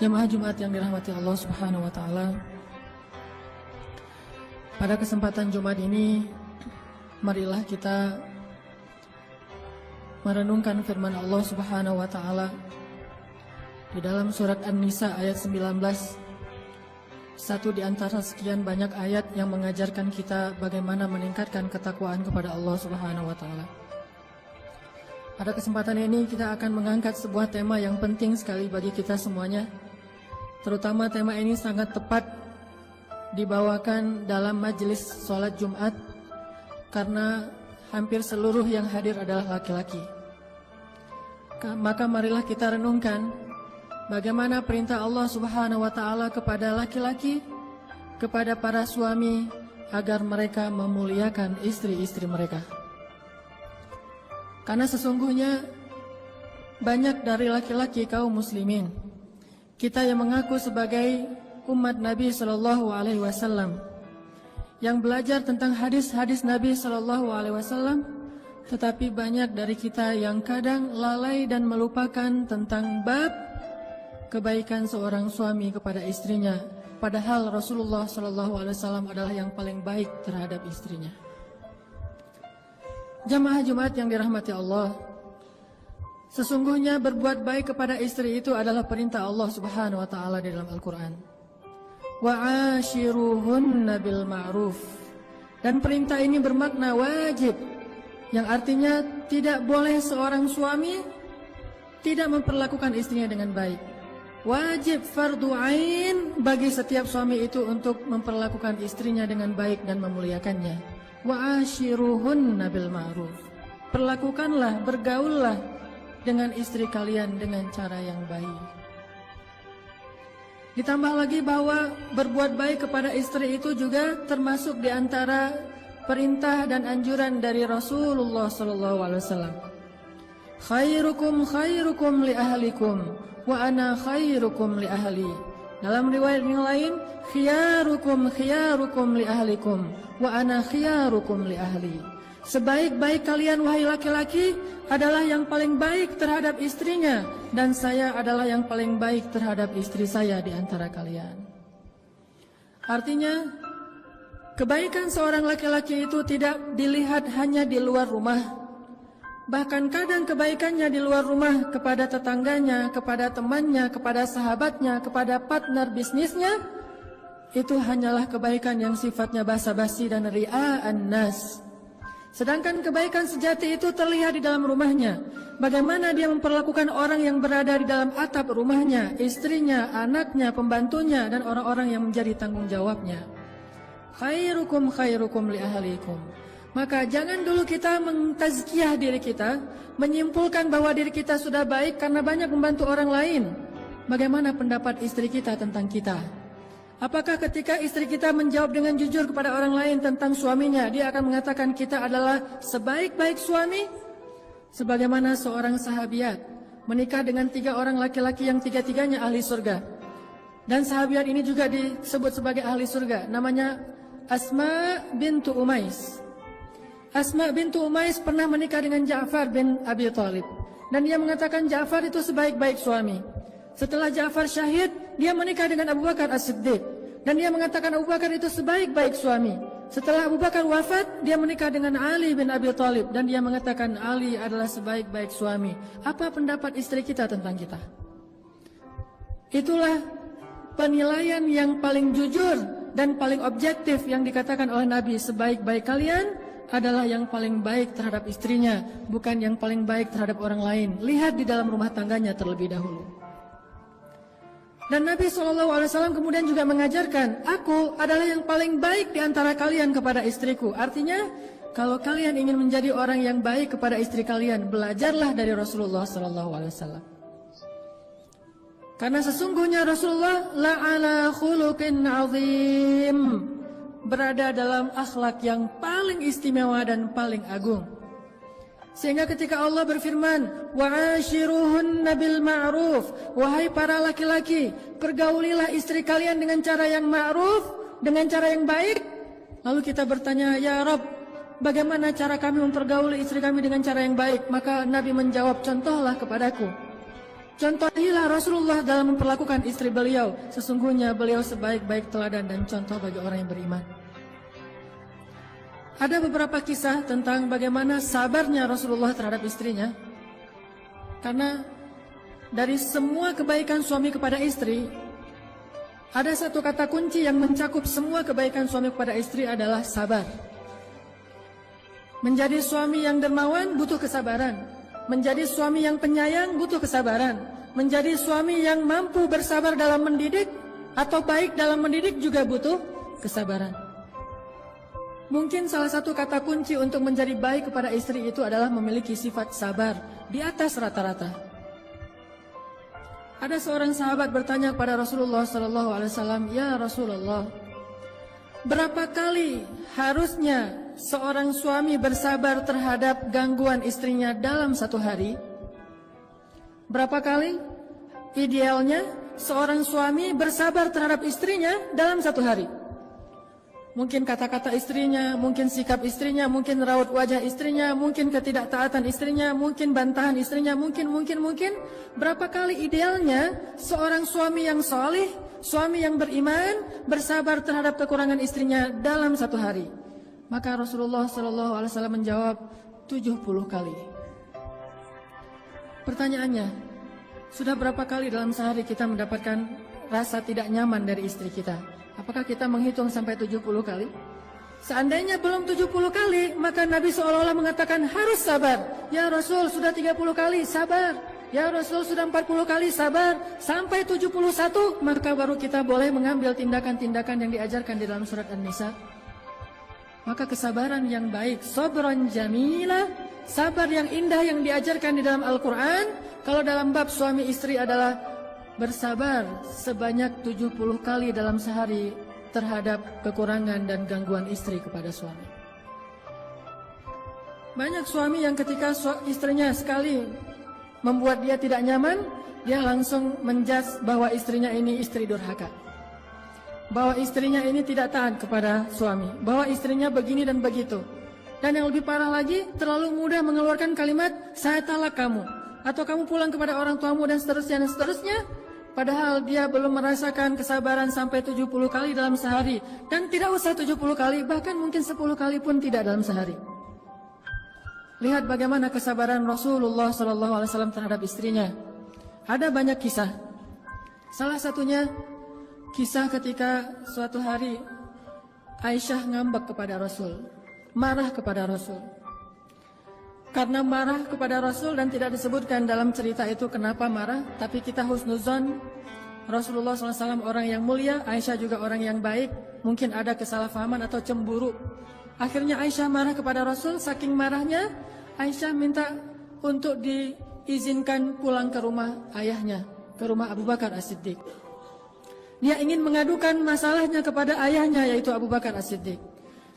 Jamaah Jumat yang dirahmati Allah Subhanahu wa taala. Pada kesempatan Jumat ini, marilah kita merenungkan firman Allah Subhanahu wa taala di dalam surat An-Nisa ayat 19. Satu di antara sekian banyak ayat yang mengajarkan kita bagaimana meningkatkan ketakwaan kepada Allah Subhanahu wa taala. Pada kesempatan ini kita akan mengangkat sebuah tema yang penting sekali bagi kita semuanya. Terutama tema ini sangat tepat dibawakan dalam majelis sholat Jumat karena hampir seluruh yang hadir adalah laki-laki. Maka marilah kita renungkan bagaimana perintah Allah Subhanahu wa taala kepada laki-laki, kepada para suami agar mereka memuliakan istri-istri mereka. Karena sesungguhnya banyak dari laki-laki kaum muslimin, kita yang mengaku sebagai umat Nabi Sallallahu Alaihi Wasallam, yang belajar tentang hadis-hadis Nabi Sallallahu Alaihi Wasallam, tetapi banyak dari kita yang kadang lalai dan melupakan tentang bab kebaikan seorang suami kepada istrinya. Padahal Rasulullah Sallallahu Alaihi Wasallam adalah yang paling baik terhadap istrinya. Jamaah Jumat yang dirahmati Allah, sesungguhnya berbuat baik kepada istri itu adalah perintah Allah Subhanahu wa taala di dalam Al-Qur'an. Wa ashiruhunna bil ma'ruf. Dan perintah ini bermakna wajib, yang artinya tidak boleh seorang suami tidak memperlakukan istrinya dengan baik. Wajib fardu ain bagi setiap suami itu untuk memperlakukan istrinya dengan baik dan memuliakannya. Wa ashiruhunna bil ma'ruf. Perlakukanlah, bergaullah dengan istri kalian dengan cara yang baik. Ditambah lagi bahwa berbuat baik kepada istri itu juga termasuk di antara perintah dan anjuran dari Rasulullah SAW. Khairukum khairukum li ahlikum wa ana khairukum li ahli. Dalam riwayat yang lain, khiyarukum khiyarukum li ahlikum wa ana khiyarukum li ahli. Sebaik-baik kalian wahai laki-laki adalah yang paling baik terhadap istrinya, dan saya adalah yang paling baik terhadap istri saya di antara kalian. Artinya, kebaikan seorang laki-laki itu tidak dilihat hanya di luar rumah. Bahkan kadang kebaikannya di luar rumah kepada tetangganya, kepada temannya, kepada sahabatnya, kepada partner bisnisnya, itu hanyalah kebaikan yang sifatnya basa-basi dan ria'an nas. Sedangkan kebaikan sejati itu terlihat di dalam rumahnya. Bagaimana dia memperlakukan orang yang berada di dalam atap rumahnya, istrinya, anaknya, pembantunya, dan orang-orang yang menjadi tanggung jawabnya. Khairukum khairukum li ahlikum. Maka jangan dulu kita mentazkiyah diri kita, menyimpulkan bahwa diri kita sudah baik karena banyak membantu orang lain. Bagaimana pendapat istri kita tentang kita? Apakah ketika istri kita menjawab dengan jujur kepada orang lain tentang suaminya, dia akan mengatakan kita adalah sebaik-baik suami? Sebagaimana seorang sahabiat menikah dengan 3 orang laki-laki yang tiga-tiganya ahli surga. Dan sahabiat ini juga disebut sebagai ahli surga. Namanya Asma bintu Umais. Asma bintu Umais pernah menikah dengan Ja'far bin Abi Thalib. Dan dia mengatakan Ja'far itu sebaik-baik suami. Setelah Ja'far syahid, dia menikah dengan Abu Bakar As-Siddiq. Dan dia mengatakan Abu Bakar itu sebaik-baik suami. Setelah Abu Bakar wafat, dia menikah dengan Ali bin Abi Thalib. Dan dia mengatakan Ali adalah sebaik-baik suami. Apa pendapat istri kita tentang kita? Itulah penilaian yang paling jujur dan paling objektif yang dikatakan oleh Nabi. Sebaik-baik kalian adalah yang paling baik terhadap istrinya, bukan yang paling baik terhadap orang lain. Lihat di dalam rumah tangganya terlebih dahulu. Dan Nabi SAW kemudian juga mengajarkan, aku adalah yang paling baik di antara kalian kepada istriku. Artinya, kalau kalian ingin menjadi orang yang baik kepada istri kalian, belajarlah dari Rasulullah SAW. Karena sesungguhnya Rasulullah la'ala khuluqin azim, berada dalam akhlak yang paling istimewa dan paling agung. Sehingga ketika Allah berfirman, wa'ashiruhunna bil ma'ruf, wahai para laki-laki, pergaulilah istri kalian dengan cara yang ma'ruf, dengan cara yang baik. Lalu kita bertanya, ya Rabb, bagaimana cara kami mempergauli istri kami dengan cara yang baik? Maka Nabi menjawab, contohlah kepadaku Contohilah Rasulullah dalam memperlakukan istri beliau. Sesungguhnya beliau sebaik-baik teladan dan contoh bagi orang yang beriman. Ada beberapa kisah tentang bagaimana sabarnya Rasulullah terhadap istrinya. Karena dari semua kebaikan suami kepada istri, ada satu kata kunci yang mencakup semua kebaikan suami kepada istri adalah sabar. Menjadi suami yang dermawan butuh kesabaran. Menjadi suami yang penyayang butuh kesabaran. Menjadi suami yang mampu bersabar dalam mendidik atau baik dalam mendidik juga butuh kesabaran. Mungkin salah satu kata kunci untuk menjadi baik kepada istri itu adalah memiliki sifat sabar di atas rata-rata. Ada seorang sahabat bertanya kepada Rasulullah SAW, "Ya Rasulullah, berapa kali harusnya seorang suami bersabar terhadap gangguan istrinya dalam satu hari?" Berapa kali idealnya seorang suami bersabar terhadap istrinya dalam satu hari? Mungkin kata-kata istrinya, mungkin sikap istrinya, mungkin raut wajah istrinya, mungkin ketidaktaatan istrinya, mungkin bantahan istrinya, mungkin. Berapa kali idealnya seorang suami yang soleh, suami yang beriman, bersabar terhadap kekurangan istrinya dalam satu hari? Maka Rasulullah SAW menjawab 70 kali. Pertanyaannya, sudah berapa kali dalam sehari kita mendapatkan rasa tidak nyaman dari istri kita? Apakah kita menghitung sampai 70 kali? Seandainya belum 70 kali, maka Nabi seolah-olah mengatakan harus sabar. Ya Rasul, sudah 30 kali, sabar. Ya Rasul, sudah 40 kali, sabar. Sampai 71, maka baru kita boleh mengambil tindakan-tindakan yang diajarkan di dalam surat An-Nisa. Maka kesabaran yang baik, sabran jamila, sabar yang indah yang diajarkan di dalam Al-Quran, kalau dalam bab suami istri adalah bersabar sebanyak 70 kali dalam sehari terhadap kekurangan dan gangguan istri kepada suami. Banyak suami yang ketika istrinya sekali membuat dia tidak nyaman, dia langsung menjudge bahwa istrinya ini istri durhaka, bahwa istrinya ini tidak taat kepada suami, bahwa istrinya begini dan begitu. Dan yang lebih parah lagi, terlalu mudah mengeluarkan kalimat "saya talak kamu" atau "kamu pulang kepada orang tuamu" dan seterusnya. Padahal dia belum merasakan kesabaran sampai 70 kali dalam sehari. Dan tidak usah 70 kali, bahkan mungkin 10 kali pun tidak dalam sehari. Lihat bagaimana kesabaran Rasulullah SAW terhadap istrinya. Ada banyak kisah. Salah satunya kisah ketika suatu hari Aisyah ngambek kepada Rasul, marah kepada Rasul. Karena marah kepada Rasul dan tidak disebutkan dalam cerita itu kenapa marah, tapi kita husnuzon, Rasulullah SAW orang yang mulia, Aisyah juga orang yang baik, mungkin ada kesalahpahaman atau cemburu. Akhirnya Aisyah marah kepada Rasul, saking marahnya Aisyah minta untuk diizinkan pulang ke rumah ayahnya, ke rumah Abu Bakar As-Siddiq. Dia ingin mengadukan masalahnya kepada ayahnya, yaitu Abu Bakar As-Siddiq.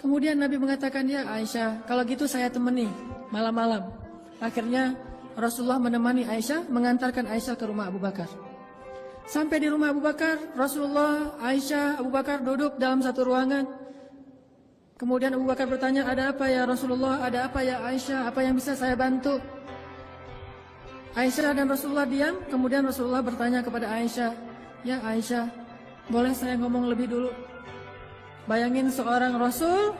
Kemudian Nabi mengatakan, "Ya Aisyah, kalau gitu saya temani malam-malam." Akhirnya Rasulullah menemani Aisyah, mengantarkan Aisyah ke rumah Abu Bakar. Sampai di rumah Abu Bakar, Rasulullah, Aisyah, Abu Bakar duduk dalam satu ruangan. Kemudian Abu Bakar bertanya, "Ada apa ya Rasulullah? Ada apa ya Aisyah? Apa yang bisa saya bantu?" Aisyah dan Rasulullah diam. Kemudian Rasulullah bertanya kepada Aisyah, "Ya Aisyah, boleh saya ngomong lebih dulu?" Bayangin seorang Rasul,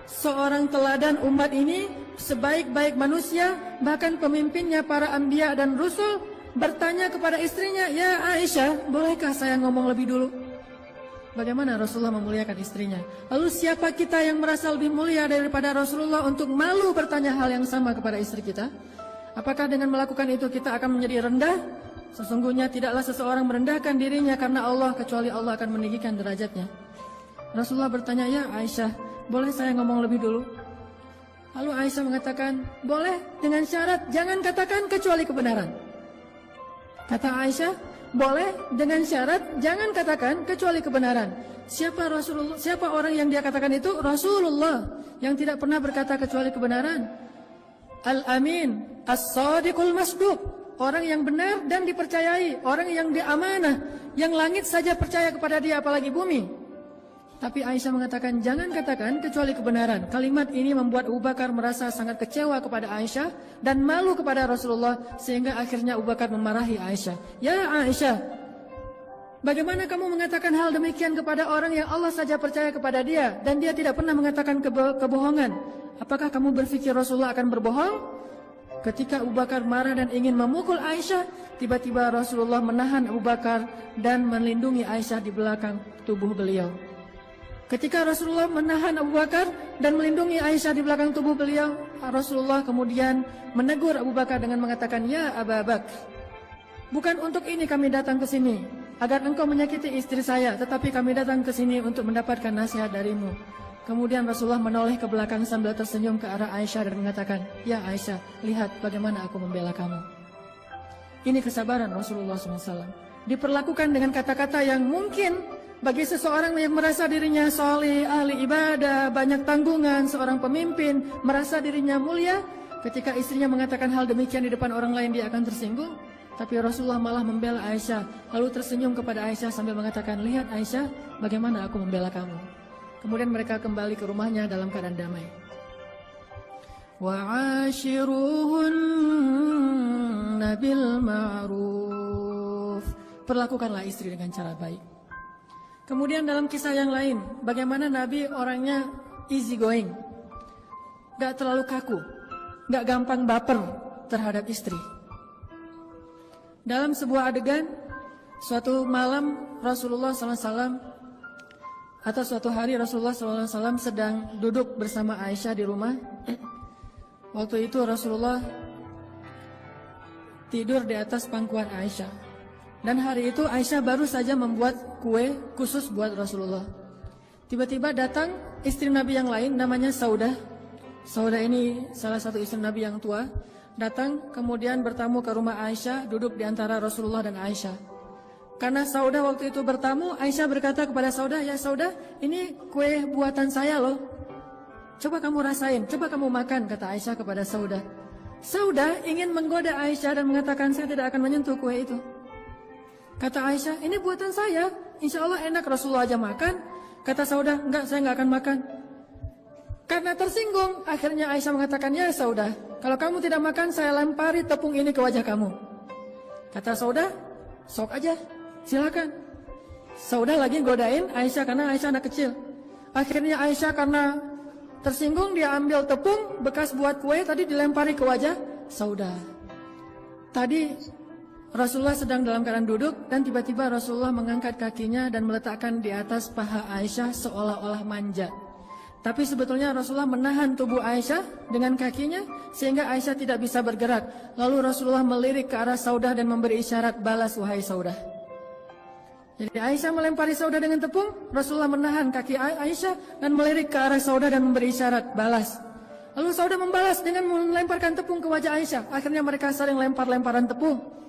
seorang teladan umat ini, sebaik-baik manusia, bahkan pemimpinnya para anbiya dan rusul, bertanya kepada istrinya, "Ya Aisyah, bolehkah saya ngomong lebih dulu?" Bagaimana Rasulullah memuliakan istrinya? Lalu siapa kita yang merasa lebih mulia daripada Rasulullah untuk malu bertanya hal yang sama kepada istri kita? Apakah dengan melakukan itu kita akan menjadi rendah? Sesungguhnya tidaklah seseorang merendahkan dirinya karena Allah, kecuali Allah akan meninggikan derajatnya. Rasulullah bertanya, "Ya Aisyah, boleh saya ngomong lebih dulu?" Lalu Aisyah mengatakan, "Boleh, dengan syarat jangan katakan kecuali kebenaran." Kata Aisyah, "Boleh, dengan syarat jangan katakan kecuali kebenaran." Siapa orang yang dia katakan itu? Rasulullah, yang tidak pernah berkata kecuali kebenaran. Al-Amin, As-Sadiqul Masduq, orang yang benar dan dipercayai, orang yang diamanah, yang langit saja percaya kepada dia apalagi bumi. Tapi Aisyah mengatakan, jangan katakan kecuali kebenaran. Kalimat ini membuat Abu Bakar merasa sangat kecewa kepada Aisyah dan malu kepada Rasulullah, sehingga akhirnya Abu Bakar memarahi Aisyah. Ya Aisyah, bagaimana kamu mengatakan hal demikian kepada orang yang Allah saja percaya kepada dia dan dia tidak pernah mengatakan kebohongan? Apakah kamu berpikir Rasulullah akan berbohong? Ketika Abu Bakar marah dan ingin memukul Aisyah, tiba-tiba Rasulullah menahan Abu Bakar dan melindungi Aisyah di belakang tubuh beliau. Ketika Rasulullah menahan Abu Bakar dan melindungi Aisyah di belakang tubuh beliau, Rasulullah kemudian menegur Abu Bakar dengan mengatakan, Ya Abu Bakar, bukan untuk ini kami datang ke sini, agar engkau menyakiti istri saya, tetapi kami datang ke sini untuk mendapatkan nasihat darimu. Kemudian Rasulullah menoleh ke belakang sambil tersenyum ke arah Aisyah dan mengatakan, Ya Aisyah, lihat bagaimana aku membela kamu. Ini kesabaran Rasulullah SAW. Diperlakukan dengan kata-kata yang mungkin bagi seseorang yang merasa dirinya soleh, ahli ibadah, banyak tanggungan, seorang pemimpin, merasa dirinya mulia, ketika istrinya mengatakan hal demikian di depan orang lain dia akan tersinggung. Tapi Rasulullah malah membela Aisyah, lalu tersenyum kepada Aisyah sambil mengatakan, lihat Aisyah, bagaimana aku membela kamu. Kemudian mereka kembali ke rumahnya dalam keadaan damai. Wa'ashiruhunna bil ma'ruf. Perlakukanlah istri dengan cara baik. Kemudian dalam kisah yang lain, bagaimana Nabi orangnya easy going, gak terlalu kaku, gak gampang baper terhadap istri. Dalam sebuah adegan, suatu malam Rasulullah SAW atau suatu hari Rasulullah SAW sedang duduk bersama Aisyah di rumah. Waktu itu Rasulullah tidur di atas pangkuan Aisyah. Dan hari itu Aisyah baru saja membuat kue khusus buat Rasulullah. Tiba-tiba datang istri Nabi yang lain namanya Saudah. Saudah ini salah satu istri Nabi yang tua. Datang kemudian bertamu ke rumah Aisyah, duduk di antara Rasulullah dan Aisyah. Karena Saudah waktu itu bertamu, Aisyah berkata kepada Saudah, Ya Saudah, ini kue buatan saya loh. Coba kamu rasain, coba kamu makan, kata Aisyah kepada Saudah. Saudah ingin menggoda Aisyah dan mengatakan, saya tidak akan menyentuh kue itu. Kata Aisyah, ini buatan saya, insya Allah enak, Rasulullah aja makan. Kata Saudah, enggak, saya enggak akan makan. Karena tersinggung, akhirnya Aisyah mengatakan, Ya Saudah, kalau kamu tidak makan, saya lempari tepung ini ke wajah kamu. Kata Saudah, sok aja, silakan. Saudah lagi godain Aisyah karena Aisyah anak kecil. Akhirnya Aisyah karena tersinggung, dia ambil tepung bekas buat kue tadi dilempari ke wajah Saudah. Tadi Rasulullah sedang dalam keadaan duduk dan tiba-tiba Rasulullah mengangkat kakinya dan meletakkan di atas paha Aisyah seolah-olah manja. Tapi sebetulnya Rasulullah menahan tubuh Aisyah dengan kakinya sehingga Aisyah tidak bisa bergerak. Lalu Rasulullah melirik ke arah Saudah dan memberi isyarat, balas wahai Saudah. Jadi Aisyah melempari Saudah dengan tepung, Rasulullah menahan kaki Aisyah dan melirik ke arah Saudah dan memberi isyarat, balas. Lalu Saudah membalas dengan melemparkan tepung ke wajah Aisyah. Akhirnya mereka saling lempar-lemparan tepung.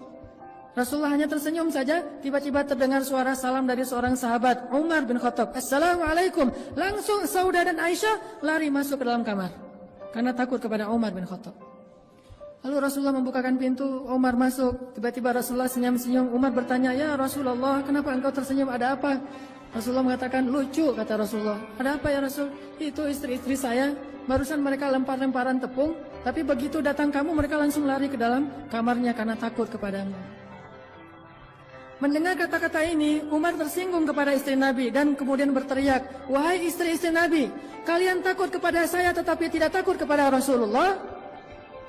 Rasulullah hanya tersenyum saja, tiba-tiba terdengar suara salam dari seorang sahabat, Umar bin Khattab. Assalamualaikum. Langsung Saudah dan Aisyah lari masuk ke dalam kamar karena takut kepada Umar bin Khattab. Lalu Rasulullah membukakan pintu, Umar masuk. Tiba-tiba Rasulullah senyum-senyum. Umar bertanya, Ya Rasulullah, kenapa engkau tersenyum, ada apa? Rasulullah mengatakan, lucu, kata Rasulullah. Ada apa ya Rasul? Itu istri-istri saya, barusan mereka lempar-lemparan tepung, tapi begitu datang kamu mereka langsung lari ke dalam kamarnya karena takut kepadamu. Mendengar kata-kata ini, Umar tersinggung kepada istri Nabi dan kemudian berteriak, wahai istri-istri Nabi, kalian takut kepada saya tetapi tidak takut kepada Rasulullah?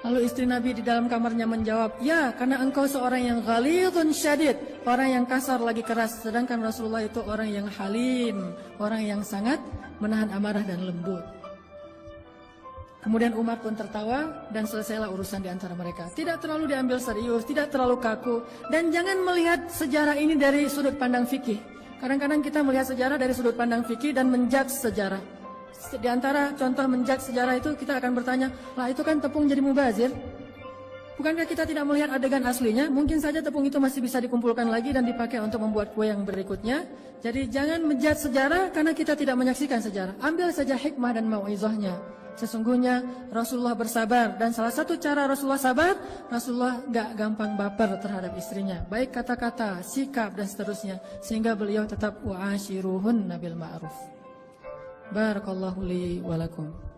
Lalu istri Nabi di dalam kamarnya menjawab, ya, karena engkau seorang yang ghalidun syadid, orang yang kasar lagi keras, sedangkan Rasulullah itu orang yang halim, orang yang sangat menahan amarah dan lembut. Kemudian Umar pun tertawa dan selesailah urusan di antara mereka. Tidak terlalu diambil serius, tidak terlalu kaku. Dan jangan melihat sejarah ini dari sudut pandang fikih. Kadang-kadang kita melihat sejarah dari sudut pandang fikih dan menjudge sejarah. Di antara contoh menjudge sejarah itu kita akan bertanya, lah itu kan tepung jadi mubazir. Bukankah kita tidak melihat adegan aslinya? Mungkin saja tepung itu masih bisa dikumpulkan lagi dan dipakai untuk membuat kue yang berikutnya. Jadi jangan menjudge sejarah karena kita tidak menyaksikan sejarah. Ambil saja hikmah dan mau'izahnya. Sesungguhnya Rasulullah bersabar dan salah satu cara Rasulullah sabar, Rasulullah gak gampang baper terhadap istrinya, baik kata-kata, sikap dan seterusnya, sehingga beliau tetap wa'ashiruhunna bil ma'ruf. Barakallahu li wa lakum.